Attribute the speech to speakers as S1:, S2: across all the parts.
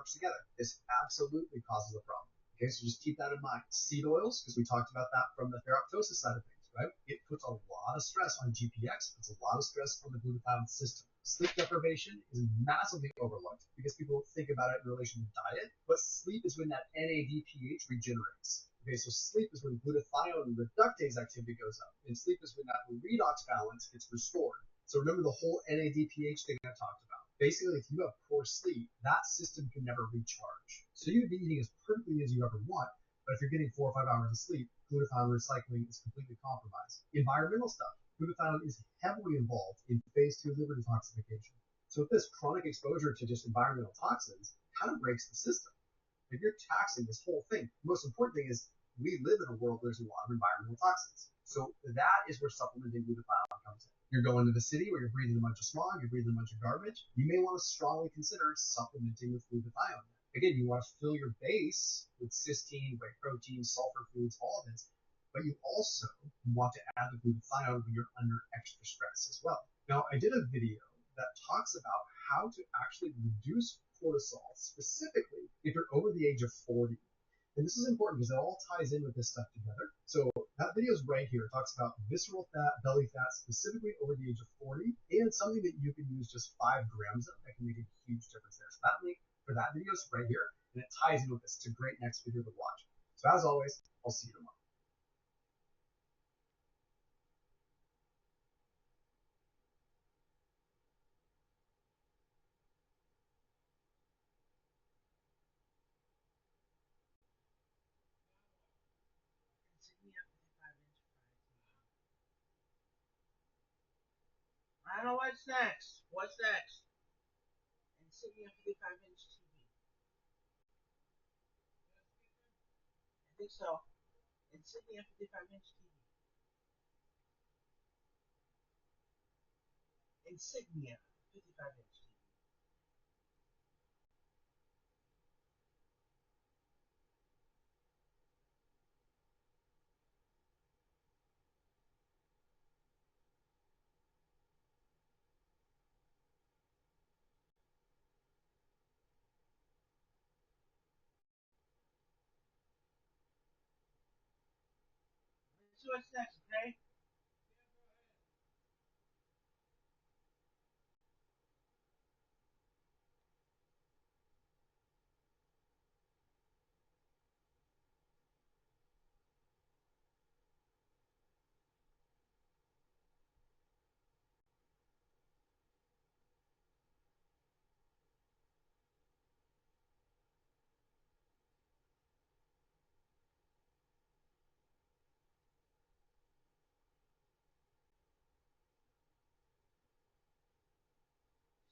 S1: works together. This absolutely causes a problem. Okay, so just keep that in mind. Seed oils, because we talked about that from the theraptosis side of things, right? It puts a lot of stress on GPX, puts a lot of stress on the glutathione system. Sleep deprivation is massively overlooked because people think about it in relation to diet, but sleep is when that NADPH regenerates. Okay, so sleep is when glutathione reductase activity goes up, and sleep is when that redox balance gets restored. So remember the whole NADPH thing I talked about. Basically, if you have poor sleep, that system can never recharge. So you can be eating as perfectly as you ever want, but if you're getting 4 or 5 hours of sleep, glutathione recycling is completely compromised. Environmental stuff. Glutathione is heavily involved in phase 2 liver detoxification. So if this chronic exposure to just environmental toxins kind of breaks the system. If you're taxing this whole thing, the most important thing is we live in a world where there's a lot of environmental toxins. So that is where supplementing glutathione comes in. You're going to the city where you're breathing a bunch of smog, you're breathing a bunch of garbage. You may want to strongly consider supplementing with glutathione. Again, you want to fill your base with cysteine, whey protein, sulfur foods, all of this, but you also want to add the glutathione when you're under extra stress as well. Now, I did a video that talks about how to actually reduce cortisol, specifically if you're over the age of 40. And this is important because it all ties in with this stuff together. So that video is right here. It talks about visceral fat, belly fat, specifically over the age of 40, and something that you can use just 5 grams of that can make a huge difference there. So that link for that video is right here, and it ties in with this. It's a great next video to watch. So as always, I'll see you tomorrow.
S2: I don't know what's next. What's next? Insignia 55-inch TV. I think so. Insignia 55-inch TV. Insignia 55-inch TV. Let's see what's next, okay?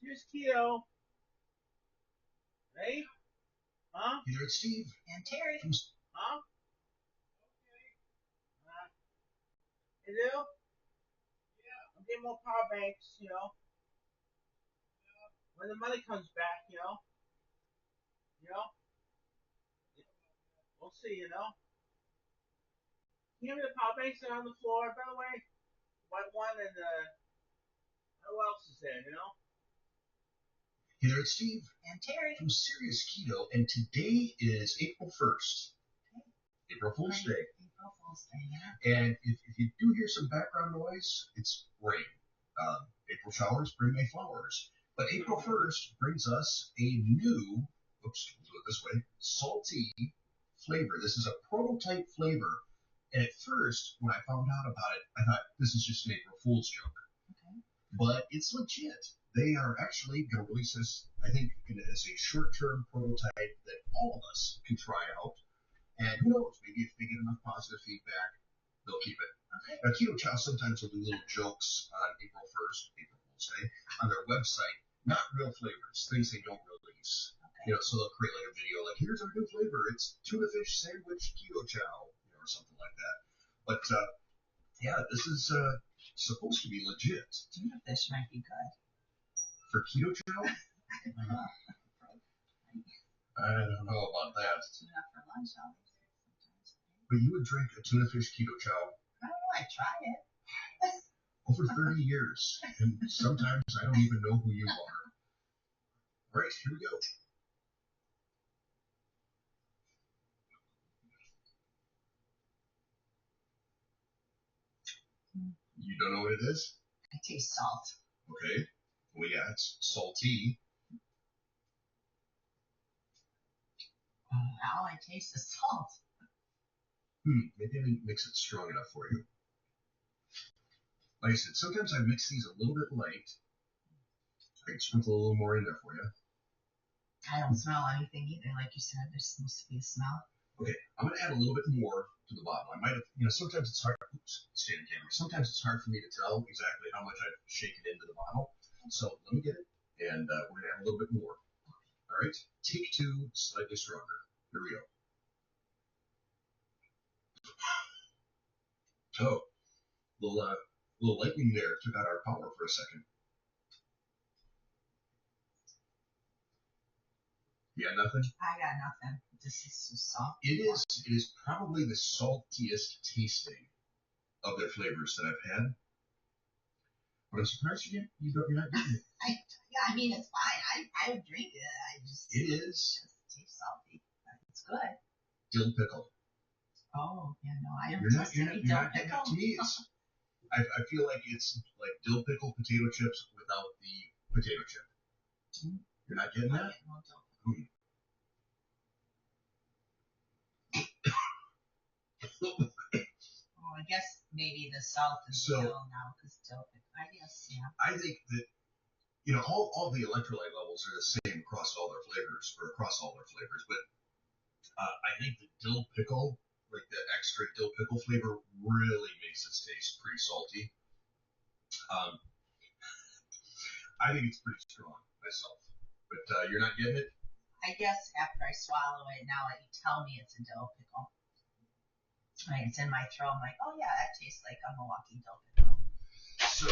S2: Here's Keto. Ready? Huh?
S3: Here it's Steve.
S4: And Terry.
S2: Huh? You do? Yeah. I'm getting more power banks, you know. When the money comes back, you know. We'll see, you know. Give me the power banks that are on the floor. By the way, white one and who else is there, you know?
S3: Here it's Steve.
S4: And Terry.
S3: From Serious Keto, and today is April 1st. Okay. April Fool's Day.
S4: April Fool's Day, yeah.
S3: And if you do hear some background noise, it's rain. April showers bring May flowers. But April 1st brings us a new, we'll do it this way, salty flavor. This is a prototype flavor. And at first, when I found out about it, I thought this is just an April Fool's joke.
S4: Okay.
S3: But it's legit. They are actually going to release this, I think, as a short-term prototype that all of us can try out. And who knows, maybe if they get enough positive feedback, they'll keep it.
S4: Okay.
S3: Now, Keto Chow sometimes will do little jokes on April 1st, April Fool's Day, on their website. Not real flavors, things they don't release.
S4: Okay.
S3: You know, so they'll create like a video like, here's our new flavor. It's tuna fish sandwich Keto Chow, or something like that. But, yeah, this is supposed to be legit.
S4: Tuna fish might be good.
S3: For Keto Chow? I don't know about that.
S4: Tuna for lunch, sometimes.
S3: But you would drink a tuna fish Keto Chow?
S4: I don't know, I tried it.
S3: Over 30 years. And sometimes I don't even know who you are. All right, here we go. You don't know what it is?
S4: I taste salt.
S3: Okay. Well, yeah, it's salty.
S4: All I taste is salt.
S3: Maybe I didn't mix it strong enough for you. Like I said, sometimes I mix these a little bit light. I can sprinkle a little more in there for you.
S4: I don't smell anything either. Like you said, there's supposed to be a smell.
S3: Okay, I'm going to add a little bit more to the bottom. I might have, sometimes it's hard. Oops, stay on camera. Sometimes it's hard for me to tell exactly how much I've shaken into the bottle. So let me get it, and we're going to add a little bit more. All right, take two, slightly stronger. Here we go. So, little lightning there took out our power for a second. You got nothing?
S4: I got nothing. This is just salt.
S3: It is probably the saltiest tasting of their flavors that I've had. But I'm surprised you're not getting it.
S4: I mean, it's fine. I would drink it.
S3: It is.
S4: It tastes salty. But it's good.
S3: Dill pickle.
S4: Oh, yeah, no, I don't
S3: You're not
S4: taste any
S3: dill
S4: dill pickle.
S3: To me, I feel like it's like dill pickle potato chips without the potato chip. You're not getting that?
S4: No dill pickle. I guess maybe the salt is dill now because dill pickle. I guess, yeah.
S3: I think that all the electrolyte levels are the same across all their flavors, but I think the dill pickle, like the extra dill pickle flavor, really makes it taste pretty salty. I think it's pretty strong myself, but you're not getting it?
S4: I guess after I swallow it, now that you tell me it's a dill pickle, like it's in my throat, I'm like, oh yeah, that tastes like a Milwaukee dill pickle.
S3: So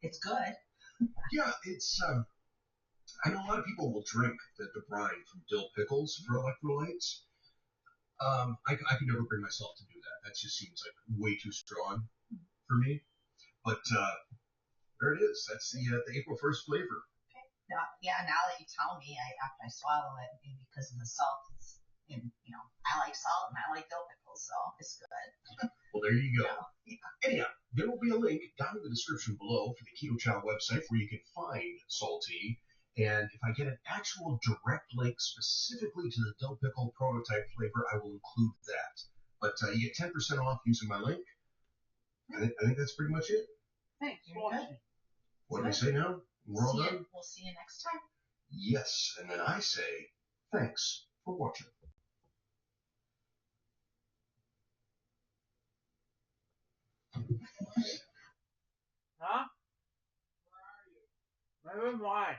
S4: it's good.
S3: Yeah, it's I know a lot of people will drink the brine from dill pickles for electrolytes. I could never bring myself to do that. That just seems like way too strong for me. But there it is. That's the April 1st flavor.
S4: Okay. Now that you tell me, after I swallow it, maybe because of the salt, I like salt and I like dill pickles, so it's good.
S3: Well, there you go. Anyhow, there will be a link down in the description below for the Keto Chow website where you can find Salty. And if I get an actual direct link specifically to the dill pickle prototype flavor, I will include that. But you get 10% off using my link. I think that's pretty much it.
S4: Thanks for watching.
S3: What do we say now? We're all done?
S4: We'll see you next time.
S3: Yes, and then I say thanks for watching.
S2: Huh? Where are you? Where am I?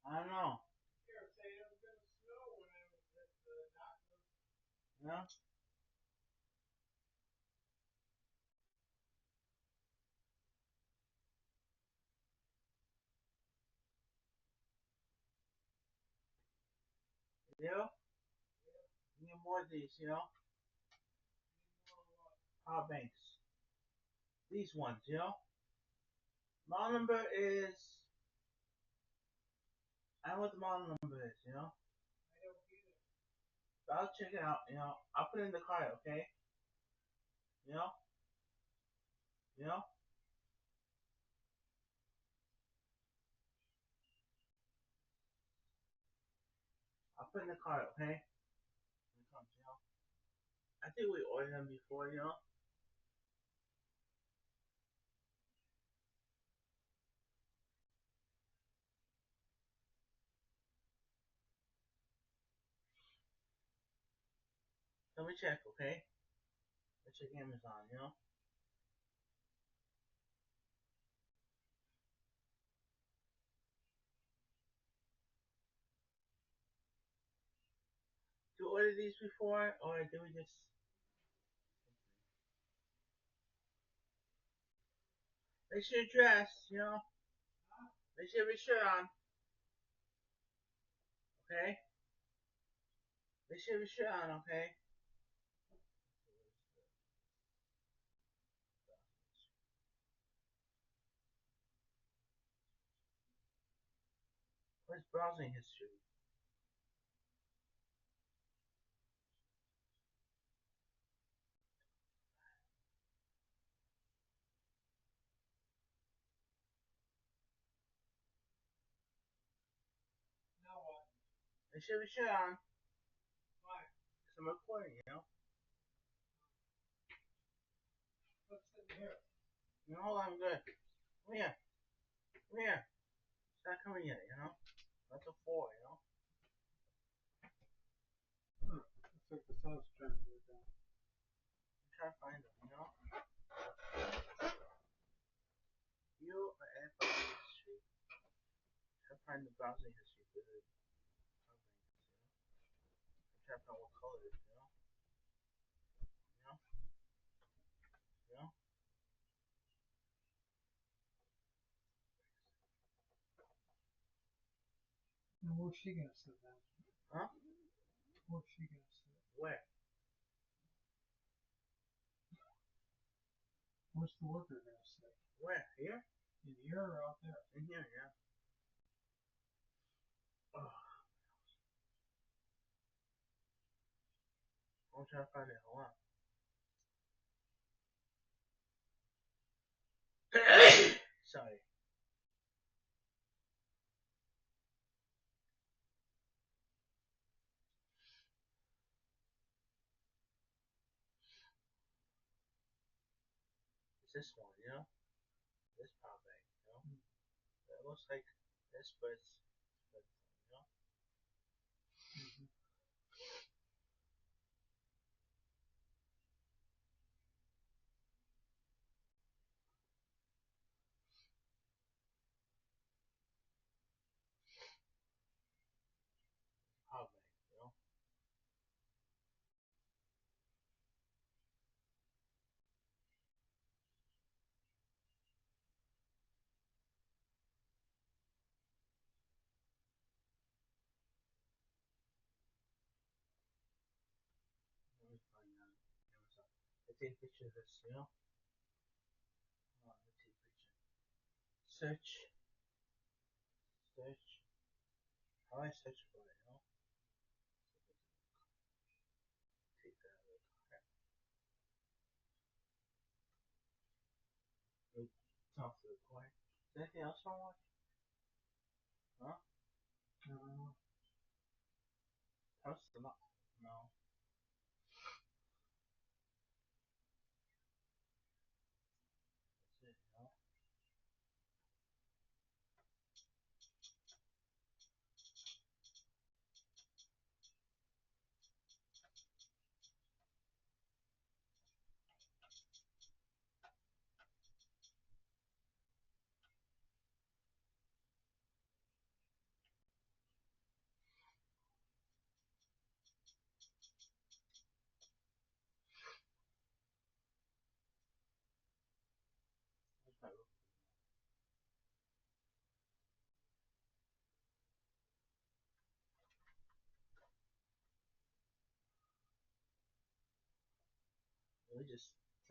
S2: I don't know. Yeah? Need more of these, Power banks. These ones, Model number is... I don't know what the model number is, But I'll check it out, I'll put it in the card, okay? I'll put in the card, okay? I think we ordered them before, Let me check, okay? Let's check Amazon, Do you order these before, or do we just... Make sure you're dressed, Make sure your shirt on. Okay? Make sure your shirt on, okay? Where's browsing history?
S5: Now what?
S2: Make sure your shirt on.
S5: Why?
S2: Because I'm recording, you know?
S5: Let's sit here.
S2: No, hold on, I'm good. Come here. Come here. It's not coming yet, you know? That's a 4, you know?
S5: Looks like the sun's trying to go down.
S2: I'm trying to find them, you know? You are at browsing history. Try to find the browsing history for the I'm trying to find what color it is, you know? You know? You know?
S5: And where's she gonna sit down?
S2: Huh?
S5: Where's she gonna sit?
S2: Where?
S5: Where's the worker gonna sit?
S2: Where? Here?
S5: In here or out there?
S2: In here, yeah. Oh. I'm trying to find it. Hold on. Sorry. It's this one, you know? This power bank, you know? It looks like this, but it's you know?
S5: Mm-hmm.
S2: Power bank, you know? Let me find out. Let's take a picture of this, you know? Let's take a picture. Search. Search. How do I search for it, you know? Take that out of the car. Wait, talk to the car. Is there anything else I want to watch? Huh?
S5: I don't know.
S2: How's the not? No. That's it, you know? Where's my room? Really just